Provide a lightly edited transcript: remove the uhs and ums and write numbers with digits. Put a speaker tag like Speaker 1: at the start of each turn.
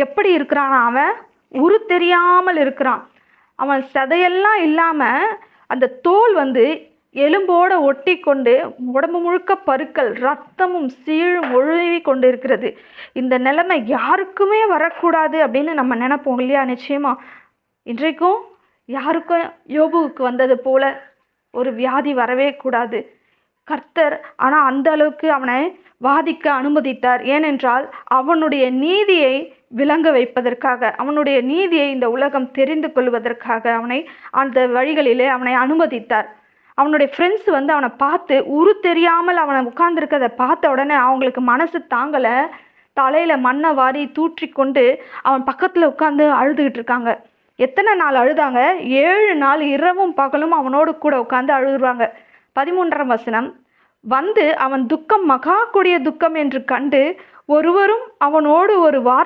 Speaker 1: எப்படி இருக்கிறான்? அவன் உரு தெரியாமல் இருக்கிறான். அவன் சதையெல்லாம் இல்லாம அந்த தோல் எலும்போட ஒட்டி கொண்டு உடம்பு முழுக்க பருக்கள், ரத்தமும் சீழும் ஒழுகி கொண்டு இருக்கிறது. இந்த நிலைமை யாருக்குமே வரக்கூடாது அப்படின்னு நம்ம நினைப்போம் இல்லையா? நிச்சயமா இன்றைக்கும் யாருக்கும் யோபுவுக்கு வந்தது போல ஒரு வியாதி வரவே கூடாது. கர்த்தர் ஆனா அந்த அளவுக்கு அவனை வாதிக்க அனுமதித்தார். ஏனென்றால் அவனுடைய நீதியை விளங்க வைப்பதற்காக, அவனுடைய நீதியை இந்த உலகம் தெரிந்து கொள்வதற்காக அவனை அந்த வழிகளிலே அவனை அனுமதித்தார். அவனுடைய ஃப்ரெண்ட்ஸ் அவனை பார்த்து உரு தெரியாமல் அவனை உட்கார்ந்துருக்கதை பார்த்த உடனே அவங்களுக்கு மனசு தாங்கலை. தலையில மண்ணை வாரி தூற்றி கொண்டு அவன் பக்கத்துல உட்கார்ந்து அழுதுகிட்டு இருக்காங்க. எத்தனை நாள் அழுதாங்க? 7 நாள் இரவும் பகலும் அவனோடு கூட உட்கார்ந்து அழுகுறாங்க. 13ஆம் வசனம், அவன் துக்கம் மகா கொடிய துக்கம் என்று கண்டு ஒருவரும் அவனோடு ஒரு வார்த்தை